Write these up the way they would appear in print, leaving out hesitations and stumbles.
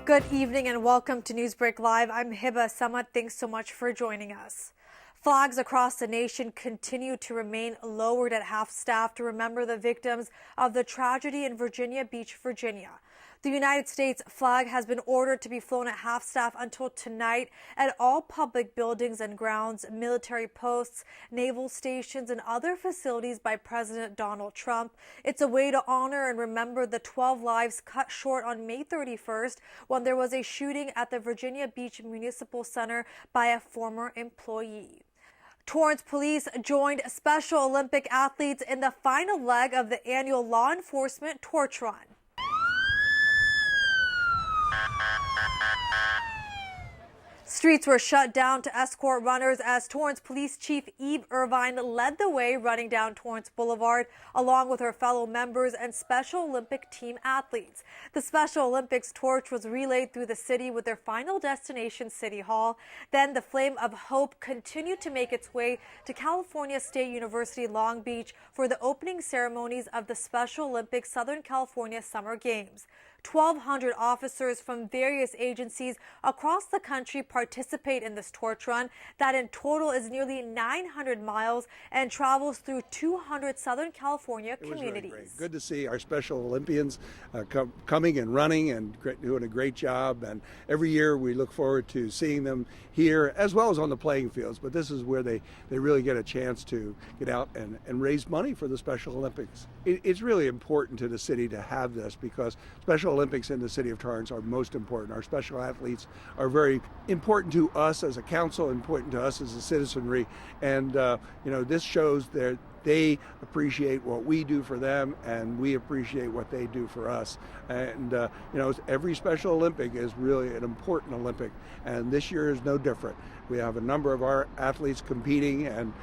Good evening and welcome to NewsBreak Live. I'm Hiba Samad. Thanks so much for joining us. Flags across the nation continue to remain lowered at half-staff to remember the victims of the tragedy in Virginia Beach, Virginia. The United States flag has been ordered to be flown at half-staff until tonight at all public buildings and grounds, military posts, naval stations, and other facilities by President Donald Trump. It's a way to honor and remember the 12 lives cut short on May 31st when there was a shooting at the Virginia Beach Municipal Center by a former employee. Torrance police joined Special Olympic athletes in the final leg of the annual law enforcement torch run. Streets were shut down to escort runners as Torrance Police Chief Eve Irvine led the way running down Torrance Boulevard along with her fellow members and Special Olympic team athletes. The Special Olympics torch was relayed through the city with their final destination, City Hall. Then the flame of hope continued to make its way to California State University Long Beach for the opening ceremonies of the Special Olympics Southern California Summer Games. 1,200 officers from various agencies across the country participate in this torch run that in total is nearly 900 miles and travels through 200 Southern California communities. Really good to see our Special Olympians coming and running and doing a great job. And every year we look forward to seeing them here as well as on the playing fields. But this is where they really get a chance to get out and raise money for the Special Olympics. It's really important to the city to have this because Special Olympics in the city of Torrance are most important. Our special athletes are very important to us as a council, important to us as a citizenry, and this shows that they appreciate what we do for them, and we appreciate what they do for us. And every Special Olympic is really an important Olympic, and this year is no different. We have a number of our athletes competing, and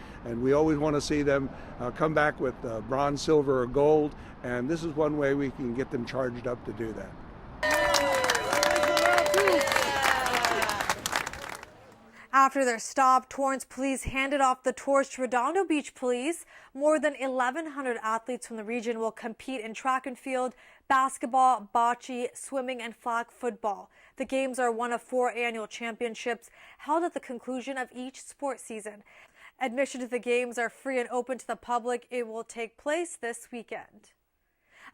we always want to see them come back with bronze, silver, or gold, and this is one way we can get them charged up to do that. After their stop, Torrance police handed off the torch to Redondo Beach Police. More than 1,100 athletes from the region will compete in track and field, basketball, bocce, swimming, and flag football. The games are one of 4 annual championships held at the conclusion of each sports season. Admission to the games are free and open to the public. It will take place this weekend.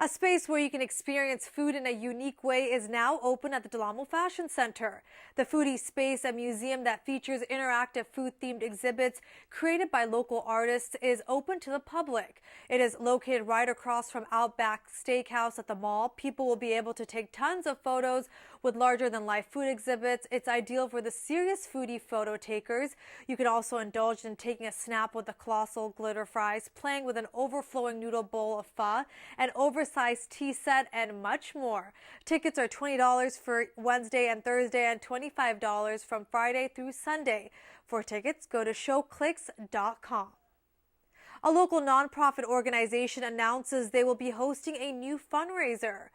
A space where you can experience food in a unique way is now open at the Del Amo Fashion Center. The Foodie Space, a museum that features interactive food-themed exhibits created by local artists, is open to the public. It is located right across from Outback Steakhouse at the mall. People will be able to take tons of photos with larger-than-life food exhibits. It's ideal for the serious foodie photo takers. You can also indulge in taking a snap with the colossal glitter fries, playing with an overflowing noodle bowl of pho, an oversized tea set, and much more. Tickets are $20 for Wednesday and Thursday and $25 from Friday through Sunday. For tickets, go to showclicks.com. A local nonprofit organization announces they will be hosting a new fundraiser.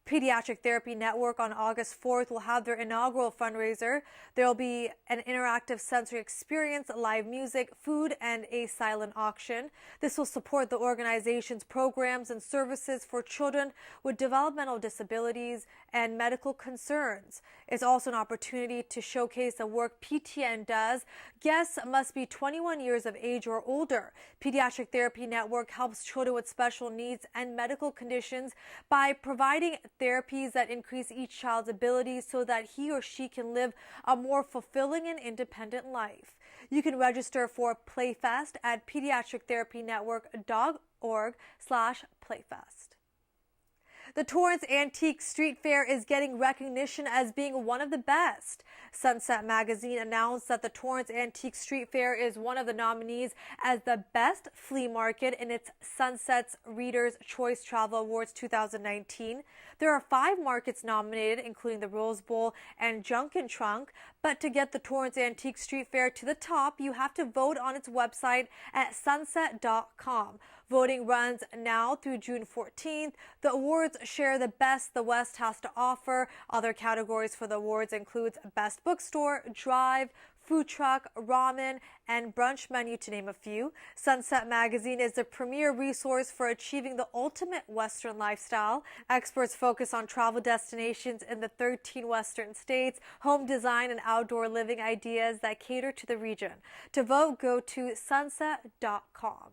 Pediatric Therapy Network on August 4th will have their inaugural fundraiser. There will be an interactive sensory experience, live music, food, and a silent auction. This will support the organization's programs and services for children with developmental disabilities and medical concerns. It's also an opportunity to showcase the work PTN does. Guests must be 21 years of age or older. Pediatric Therapy Network helps children with special needs and medical conditions by providing therapies that increase each child's abilities so that he or she can live a more fulfilling and independent life. You can register for Playfest at pediatrictherapynetwork.org/playfest. The Torrance Antique Street Faire is getting recognition as being one of the best. Sunset Magazine announced that the Torrance Antique Street Faire is one of the nominees as the best flea market in its Sunset's Reader's Choice Travel Awards 2019. There are 5 markets nominated, including the Rose Bowl and Junkin Trunk. But to get the Torrance Antique Street Faire to the top, you have to vote on its website at sunset.com. Voting runs now through June 14th. The awards share the best the West has to offer. Other categories for the awards includes Best Bookstore, Drive, food truck, ramen, and brunch menu, to name a few. Sunset Magazine is the premier resource for achieving the ultimate Western lifestyle. Experts focus on travel destinations in the 13 Western states, home design, and outdoor living ideas that cater to the region. To vote, go to sunset.com.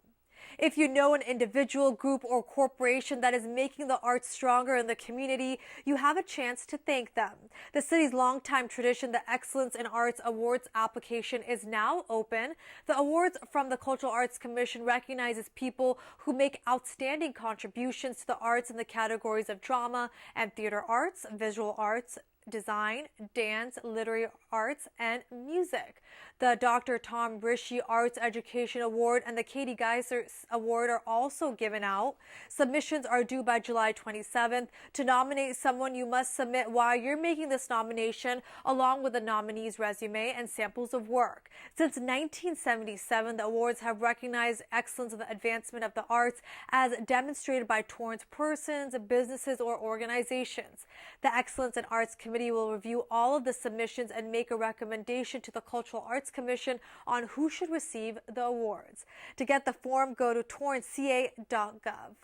If you know an individual, group, or corporation that is making the arts stronger in the community, you have a chance to thank them. The city's longtime tradition, the Excellence in Arts Awards application, is now open. The awards from the Cultural Arts Commission recognizes people who make outstanding contributions to the arts in the categories of drama and theater arts, visual arts, design, dance, literary arts, and music. The Dr. Tom Rishi Arts Education Award and the Katie Geiser Award are also given out. Submissions are due by July 27th. To nominate someone, you must submit why you're making this nomination, along with the nominee's resume and samples of work. Since 1977, the awards have recognized excellence in the advancement of the arts as demonstrated by Torrance persons, businesses, or organizations. The Excellence in Arts Committee will review all of the submissions and make a recommendation to the Cultural Arts Commission on who should receive the awards. To get the form, go to torranceca.gov.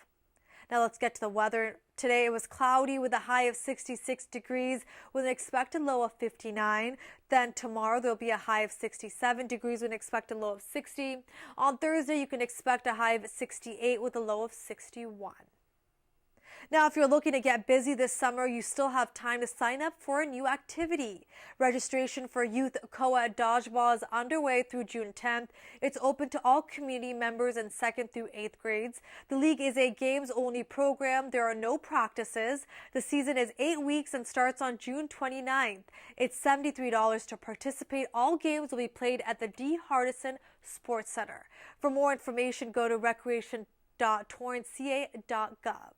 Now let's get to the weather. Today it was cloudy with a high of 66 degrees with an expected low of 59. Then tomorrow there'll be a high of 67 degrees with an expected low of 60. On Thursday you can expect a high of 68 with a low of 61. Now, if you're looking to get busy this summer, you still have time to sign up for a new activity. Registration for Youth Co-ed Dodgeball is underway through June 10th. It's open to all community members in 2nd through 8th grades. The league is a games-only program. There are no practices. The season is 8 weeks and starts on June 29th. It's $73 to participate. All games will be played at the D. Hardison Sports Center. For more information, go to recreation.torranceca.gov.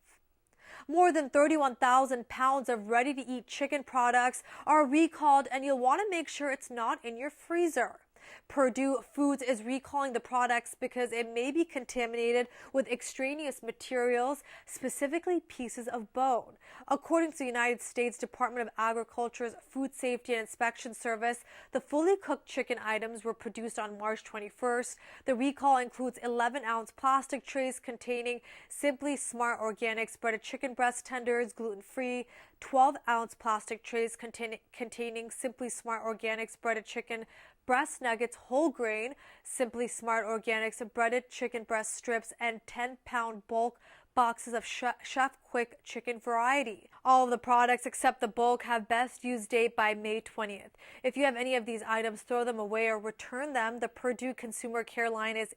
More than 31,000 pounds of ready-to-eat chicken products are recalled, and you'll want to make sure it's not in your freezer. Purdue Foods is recalling the products because it may be contaminated with extraneous materials, specifically pieces of bone. According to the United States Department of Agriculture's Food Safety and Inspection Service, the fully cooked chicken items were produced on March 21st. The recall includes 11-ounce plastic trays containing Simply Smart Organics breaded chicken breast tenders, gluten-free, 12-ounce plastic trays containing Simply Smart Organics breaded chicken breast nuggets, whole grain, Simply Smart Organics breaded chicken breast strips, and 10-pound bulk boxes of Chef Quick chicken variety. All of the products except the bulk have best use date by May 20th. If you have any of these items, throw them away or return them. The Purdue Consumer Care line is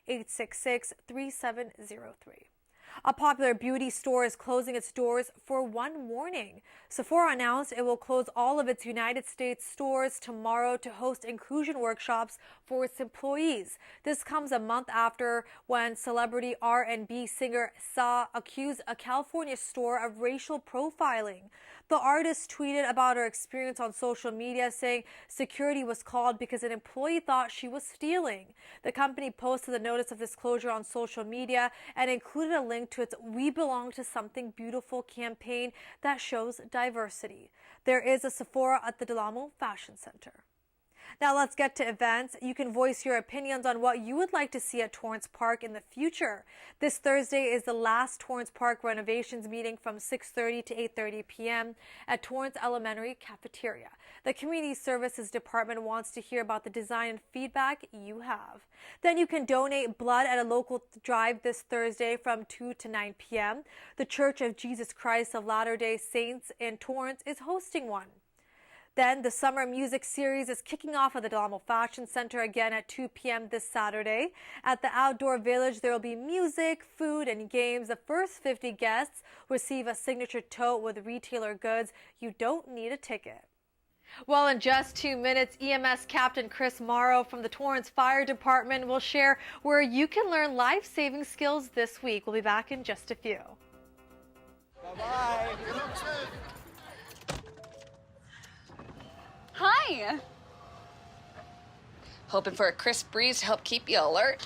866-866-3703. A popular beauty store is closing its doors for one morning. Sephora announced it will close all of its United States stores tomorrow to host inclusion workshops for its employees. This comes a month after when celebrity R&B singer Sa accused a California store of racial profiling. The artist tweeted about her experience on social media, saying security was called because an employee thought she was stealing. The company posted the notice of disclosure on social media and included a link to its We Belong to Something Beautiful campaign that shows diversity. There is a Sephora at the Del Amo Fashion Center. Now let's get to events. You can voice your opinions on what you would like to see at Torrance Park in the future. This Thursday is the last Torrance Park renovations meeting from 6:30 to 8:30 p.m. at Torrance Elementary Cafeteria. The Community Services Department wants to hear about the design and feedback you have. Then you can donate blood at a local drive this Thursday from 2 to 9 p.m. The Church of Jesus Christ of Latter-day Saints in Torrance is hosting one. Then the summer music series is kicking off at the Del Amo Fashion Center again at 2 p.m. this Saturday. At the Outdoor Village, there will be music, food, and games. The first 50 guests receive a signature tote with retailer goods. You don't need a ticket. Well, in just 2 minutes, EMS Captain Chris Morrow from the Torrance Fire Department will share where you can learn life-saving skills this week. We'll be back in just a few. Bye-bye. Hi. Hoping for a crisp breeze to help keep you alert.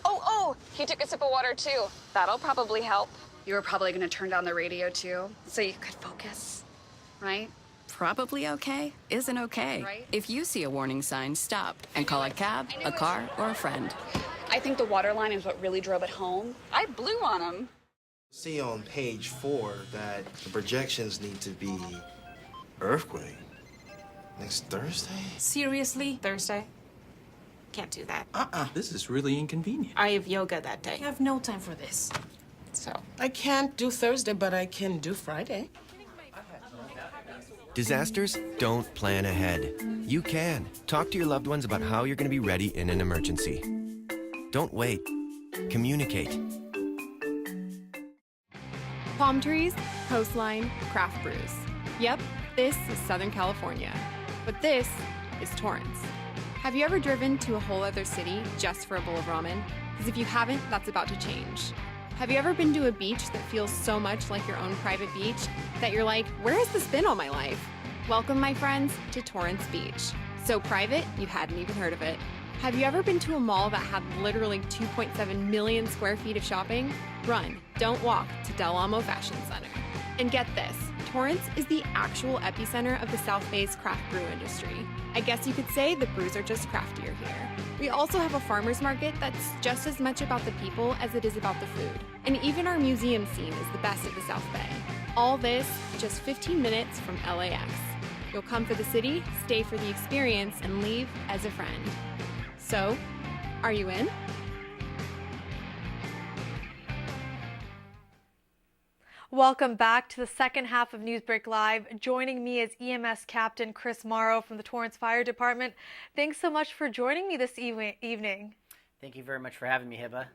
Oh, he took a sip of water too. That'll probably help. You were probably gonna turn down the radio too, so you could focus, right? probably okay isn't okay. Right. If you see a warning sign, stop and call a cab, a car, or a friend. I think the water line is what really drove it home. I blew on him. See on page 4 that the projections need to be earthquake next Thursday. Seriously? Thursday? Can't do that. This is really inconvenient. I have yoga that day. I have no time for this. So, I can't do Thursday, but I can do Friday. Disasters don't plan ahead. You can. Talk to your loved ones about how you're going to be ready in an emergency. Don't wait. Communicate. Palm trees, coastline, craft brews. Yep, this is Southern California. But this is Torrance. Have you ever driven to a whole other city just for a bowl of ramen? Because if you haven't, that's about to change. Have you ever been to a beach that feels so much like your own private beach that you're like, where has this been all my life? Welcome, my friends, to Torrance Beach. So private, you hadn't even heard of it. Have you ever been to a mall that had literally 2.7 million square feet of shopping? Run, don't walk to Del Amo Fashion Center. And get this, Torrance is the actual epicenter of the South Bay's craft brew industry. I guess you could say the brews are just craftier here. We also have a farmer's market that's just as much about the people as it is about the food. And even our museum scene is the best at the South Bay. All this just 15 minutes from LAX. You'll come for the city, stay for the experience, and leave as a friend. So, are you in? Welcome back to the second half of NewsBreak Live. Joining me is EMS Captain Chris Morrow from the Torrance Fire Department. Thanks so much for joining me this evening. Thank you very much for having me, Hiba.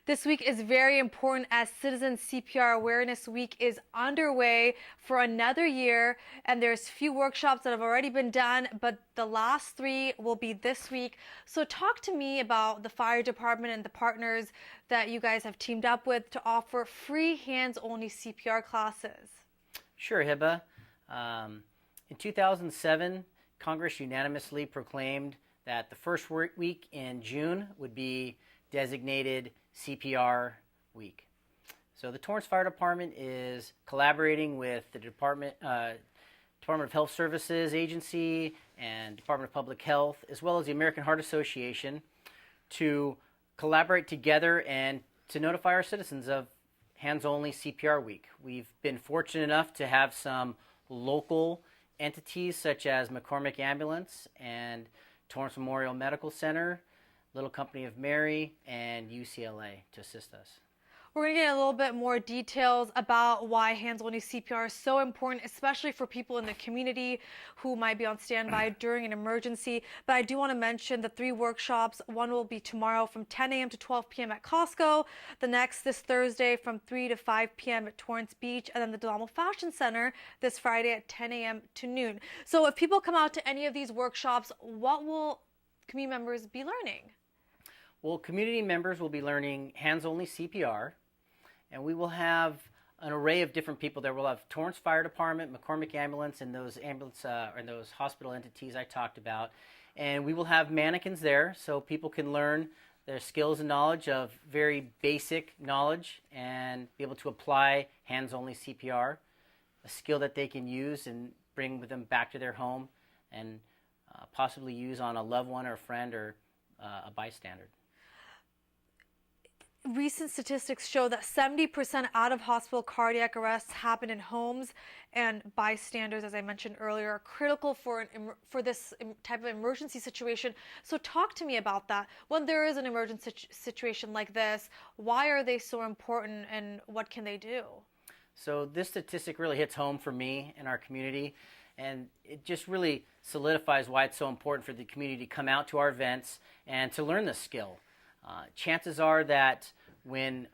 This week is very important as Citizen CPR Awareness Week is underway for another year, and there's few workshops that have already been done, but the last 3 will be this week. So talk to me about the fire department and the partners that you guys have teamed up with to offer free hands-only CPR classes. Sure, Hiba. In 2007, Congress unanimously proclaimed that the first work week in June would be designated CPR week. So the Torrance Fire Department is collaborating with the Department of Health Services Agency and Department of Public Health, as well as the American Heart Association, to collaborate together and to notify our citizens of Hands Only CPR Week. We've been fortunate enough to have some local entities such as McCormick Ambulance and Torrance Memorial Medical Center, Little Company of Mary, and UCLA to assist us. We're going to get a little bit more details about why hands-only CPR is so important, especially for people in the community who might be on standby during an emergency. But I do want to mention the 3 workshops. One will be tomorrow from 10 a.m. to 12 p.m. at Costco. The next this Thursday from 3 to 5 p.m. at Torrance Beach. And then the Del Amo Fashion Center this Friday at 10 a.m. to noon. So if people come out to any of these workshops, what will community members be learning? Well, community members will be learning hands-only CPR, and we will have an array of different people there. We'll have Torrance Fire Department, McCormick Ambulance, and those hospital entities I talked about. And we will have mannequins there so people can learn their skills and knowledge of very basic knowledge and be able to apply hands-only CPR, a skill that they can use and bring with them back to their home and possibly use on a loved one or a friend or a bystander. Recent statistics show that 70% out-of-hospital cardiac arrests happen in homes, and bystanders, as I mentioned earlier, are critical for this type of emergency situation. So talk to me about that. When there is an emergency situation like this, why are they so important, and what can they do? So this statistic really hits home for me and our community, and it just really solidifies why it's so important for the community to come out to our events and to learn this skill. Chances are that when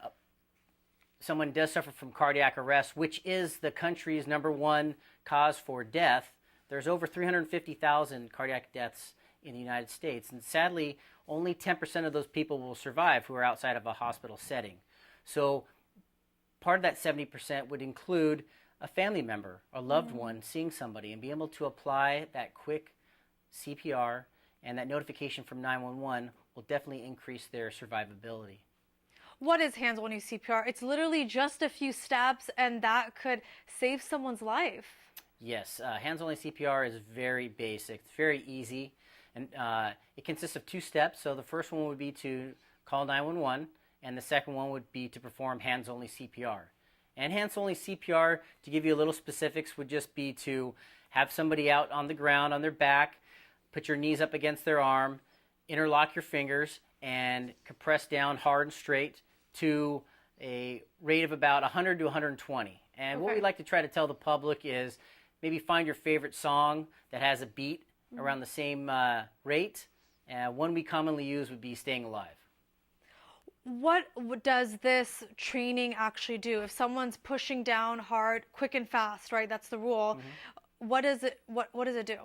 someone does suffer from cardiac arrest, which is the country's #1 cause for death, there's over 350,000 cardiac deaths in the United States. And sadly, only 10% of those people will survive who are outside of a hospital setting. So part of that 70% would include a family member, a loved one, seeing somebody and being able to apply that quick CPR and that notification from 911 will definitely increase their survivability. What is hands-only CPR? It's literally just a few steps, and that could save someone's life. Yes, Hands Only CPR is very basic. It's very easy, and it consists of 2 steps. So the first one would be to call 911, and the second one would be to perform Hands Only CPR. And Hands Only CPR, to give you a little specifics, would just be to have somebody out on the ground on their back, put your knees up against their arm, interlock your fingers, and compress down hard and straight to a rate of about 100 to 120. And what we like to try to tell the public is maybe find your favorite song that has a beat around the same rate. One we commonly use would be Staying Alive. What does this training actually do? If someone's pushing down hard, quick and fast, right? That's the rule. What does it do?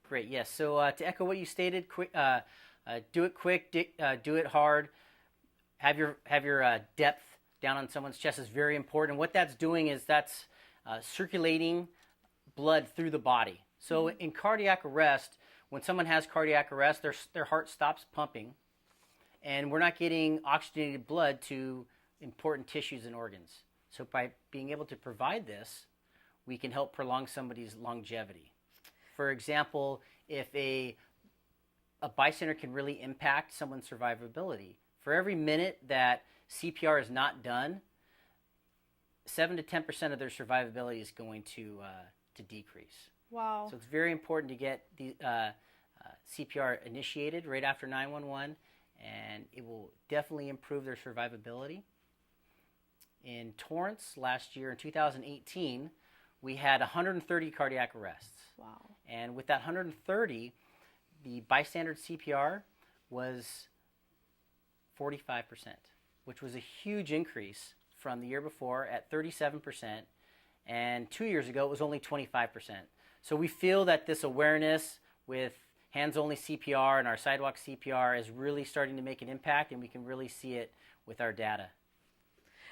Great. Yes. So to echo what you stated, quick, do it quick, do it hard. Have your depth down on someone's chest is very important. What that's doing is that's circulating blood through the body. So in cardiac arrest, when someone has cardiac arrest, their heart stops pumping, and we're not getting oxygenated blood to important tissues and organs. So by being able to provide this, we can help prolong somebody's longevity. For example, if a bystander can really impact someone's survivability. For every minute that CPR is not done, 7 to 10% of their survivability is going to decrease. Wow. So it's very important to get the CPR initiated right after 911, and it will definitely improve their survivability. In Torrance last year, in 2018, we had 130 cardiac arrests. Wow. And with that 130, the bystander CPR was 45%, which was a huge increase from the year before at 37%, and 2 years ago it was only 25%. So we feel that this awareness with Hands Only CPR and our sidewalk CPR is really starting to make an impact, and we can really see it with our data.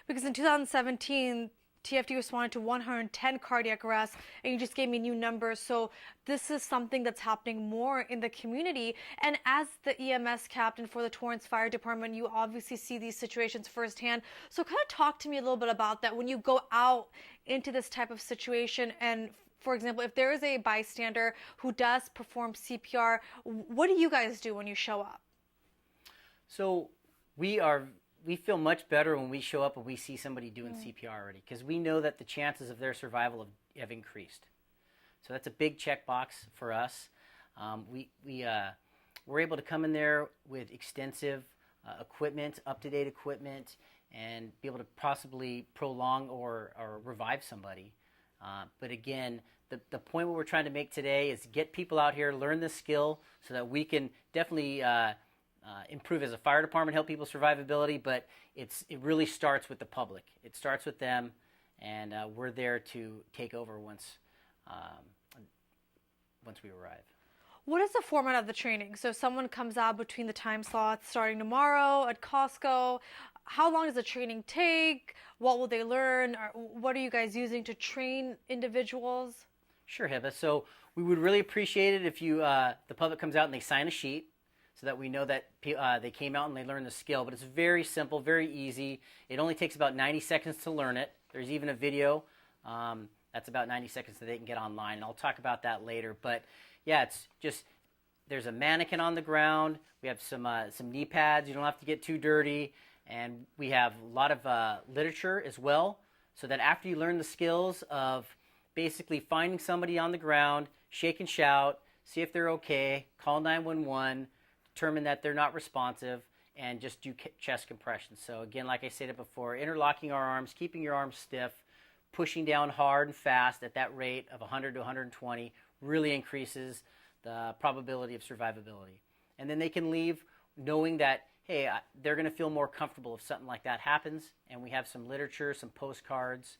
Because in 2017, TFD responded to 110 cardiac arrests, and you just gave me new numbers. So this is something that's happening more in the community. And as the EMS captain for the Torrance Fire Department, you obviously see these situations firsthand. So kind of talk to me a little bit about that when you go out into this type of situation. And for example, if there is a bystander who does perform CPR, what do you guys do when you show up? So we feel much better when we show up and we see somebody doing CPR already, because we know that the chances of their survival have increased. So that's a big checkbox for us. We're able to come in there with extensive equipment, up-to-date equipment, and be able to possibly prolong or revive somebody. But again, the point what we're trying to make today is get people out here, learn this skill, so that we can definitely improve as a fire department, help people's survivability, but it really starts with the public. It starts with them, and we're there to take over once we arrive. What is the format of the training? So someone comes out between the time slots starting tomorrow at Costco. How long does the training take? What will they learn? What are you guys using to train individuals? Sure, Hiba. So we would really appreciate it if the public comes out and they sign a sheet, so that we know that they came out and they learned the skill. But it's very simple, very easy. It only takes about 90 seconds to learn it. There's even a video that's about 90 seconds that they can get online, and I'll talk about that later. But yeah, it's just, there's a mannequin on the ground. We have some knee pads. You don't have to get too dirty. And we have a lot of literature as well, so that after you learn the skills of basically finding somebody on the ground, shake and shout, see if they're okay, call 911, determine that they're not responsive, and just do chest compressions. So again, like I stated before, interlocking our arms, keeping your arms stiff, pushing down hard and fast at that rate of 100 to 120 really increases the probability of survivability. And then they can leave knowing that, hey, they're going to feel more comfortable if something like that happens. And we have some literature, some postcards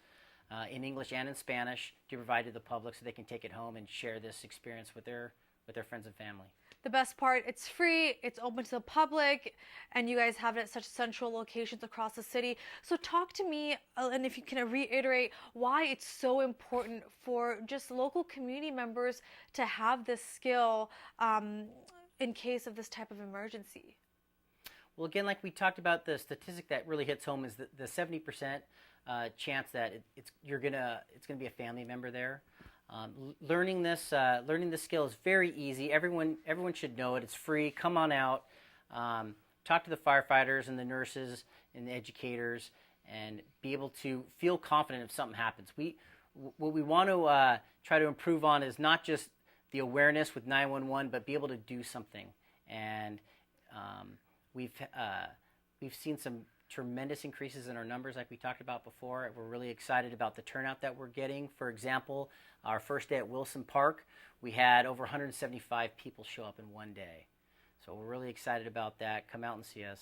in English and in Spanish to provide to the public, so they can take it home and share this experience with their friends and family. The best part, it's free, it's open to the public, and you guys have it at such central locations across the city. So talk to me, and if you can reiterate why it's so important for just local community members to have this skill in case of this type of emergency. Well, again, like we talked about, the statistic that really hits home is the 70% chance that it's going to be a family member there. Learning this skill is very easy. Everyone should know it. It's free. Come on out. Talk to the firefighters and the nurses and the educators, and be able to feel confident if something happens. What we want to try to improve on is not just the awareness with 911, but be able to do something. And we've seen some tremendous increases in our numbers, like we talked about before. We're really excited about the turnout that we're getting. For example, our first day at Wilson Park, we had over 175 people show up in one day. So we're really excited about that. Come out and see us.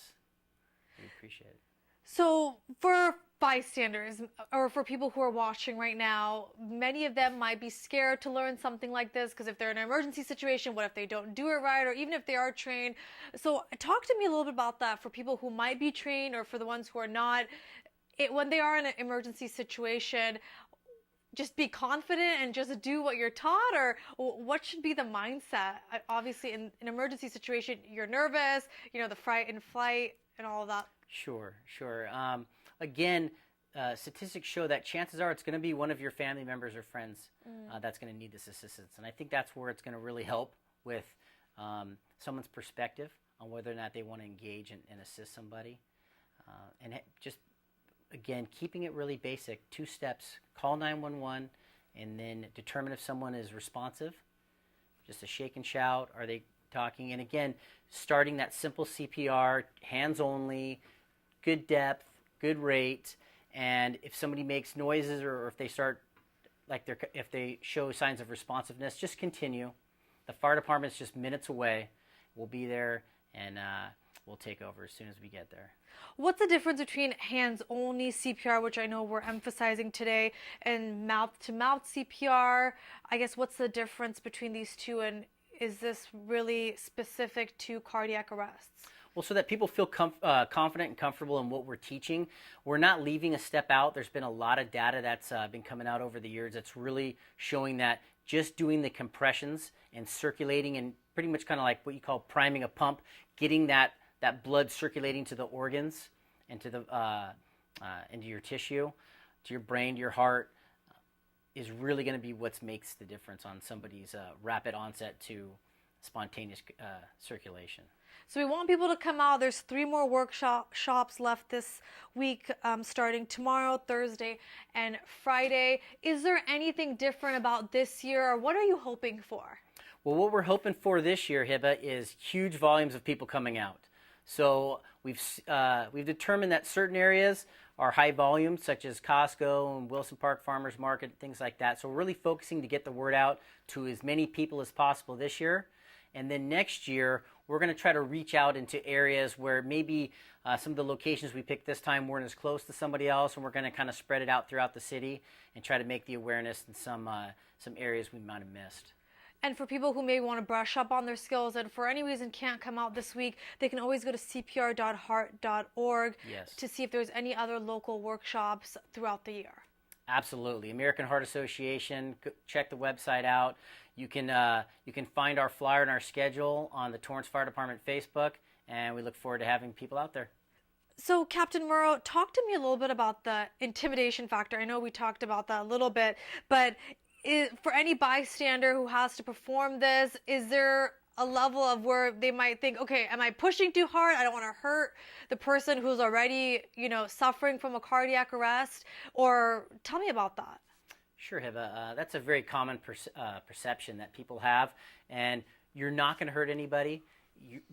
We appreciate it. So for bystanders or for people who are watching right now, many of them might be scared to learn something like this because if they're in an emergency situation, what if they don't do it right, or even if they are trained? So talk to me a little bit about that for people who might be trained or for the ones who are not. When they are in an emergency situation, just be confident and just do what you're taught, or what should be the mindset? Obviously, in an emergency situation, you're nervous, the fright and flight and all of that. Sure. Again, statistics show that chances are it's going to be one of your family members or friends that's going to need this assistance. And I think that's where it's going to really help with someone's perspective on whether or not they want to engage and assist somebody. And just, again, keeping it really basic. 2 steps: call 911 and then determine if someone is responsive. Just a shake and shout. Are they talking? And again, starting that simple CPR, hands only, good depth, good rate, and if somebody makes noises or if they start, if they show signs of responsiveness, just continue. The fire department's just minutes away. We'll be there, and we'll take over as soon as we get there. What's the difference between hands-only CPR, which I know we're emphasizing today, and mouth-to-mouth CPR? I guess what's the difference between these two, and is this really specific to cardiac arrests? Well, so that people feel confident and comfortable in what we're teaching. We're not leaving a step out. There's been a lot of data that's been coming out over the years that's really showing that just doing the compressions and circulating and pretty much kind of like what you call priming a pump, getting that blood circulating to the organs and to the into your tissue, to your brain, to your heart, is really going to be what makes the difference on somebody's rapid onset to spontaneous circulation. So we want people to come out. There's 3 more workshops left this week, starting tomorrow, Thursday, and Friday. Is there anything different about this year, or what are you hoping for? Well, what we're hoping for this year, Hiba, is huge volumes of people coming out. So we've determined that certain areas are high volume, such as Costco and Wilson Park Farmers Market, things like that. So we're really focusing to get the word out to as many people as possible this year. And then next year, we're going to try to reach out into areas where maybe some of the locations we picked this time weren't as close to somebody else, and we're going to kind of spread it out throughout the city and try to make the awareness in some areas we might have missed. And for people who may want to brush up on their skills and for any reason can't come out this week, they can always go to cpr.heart.org to see if there's any other local workshops throughout the year. Absolutely. American Heart Association, check the website out. You can find our flyer and our schedule on the Torrance Fire Department Facebook, and we look forward to having people out there. So, Captain Morrow, talk to me a little bit about the intimidation factor. I know we talked about that a little bit, but for any bystander who has to perform this, is there a level of where they might think, okay, am I pushing too hard? I don't want to hurt the person who's already, suffering from a cardiac arrest? Or tell me about that. Sure, Hiba. That's a very common perception that people have, and you're not going to hurt anybody.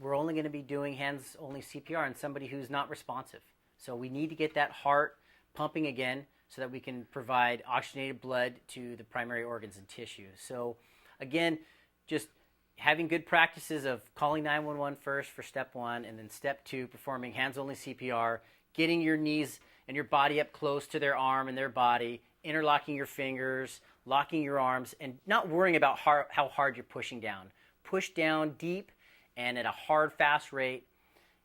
We're only going to be doing hands-only CPR on somebody who's not responsive. So we need to get that heart pumping again so that we can provide oxygenated blood to the primary organs and tissues. So again, just having good practices of calling 911 first for step 1, and then step 2, performing hands-only CPR, getting your knees and your body up close to their arm and their body, interlocking your fingers, locking your arms, and not worrying about how hard you're pushing down. Push down deep and at a hard, fast rate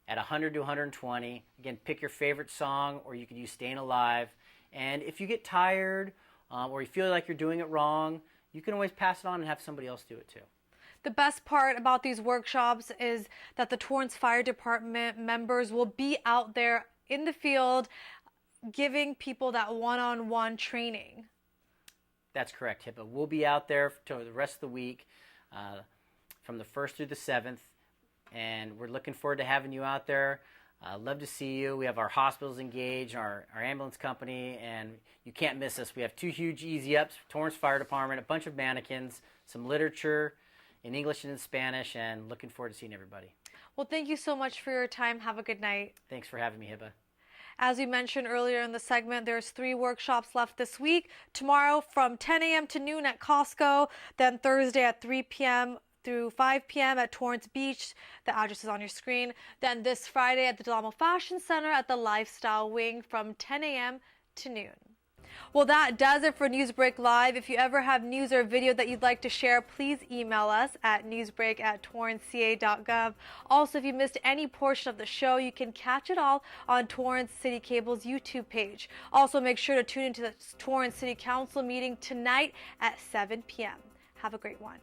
at 100 to 120. Again, pick your favorite song, or you could use Staying Alive. And if you get tired or you feel like you're doing it wrong, you can always pass it on and have somebody else do it too. The best part about these workshops is that the Torrance Fire Department members will be out there in the field giving people that one-on-one training. That's correct, HIPAA. We'll be out there for the rest of the week, from the 1st through the 7th, and we're looking forward to having you out there. Love to see you. We have our hospitals engaged, our ambulance company, and you can't miss us. We have 2 huge easy ups, Torrance Fire Department, a bunch of mannequins, some literature in English and in Spanish, and looking forward to seeing everybody. Well, thank you so much for your time. Have a good night. Thanks for having me, Hiba. As we mentioned earlier in the segment, there's 3 workshops left this week. Tomorrow from 10 a.m. to noon at Costco, then Thursday at 3 p.m. through 5 p.m. at Torrance Beach. The address is on your screen. Then this Friday at the Delamo Fashion Center at the Lifestyle Wing from 10 a.m. to noon. Well, that does it for NewsBreak Live. If you ever have news or video that you'd like to share, please email us at newsbreak@torranceca.gov. Also, if you missed any portion of the show, you can catch it all on Torrance City Cable's YouTube page. Also, make sure to tune into the Torrance City Council meeting tonight at 7 p.m. Have a great one.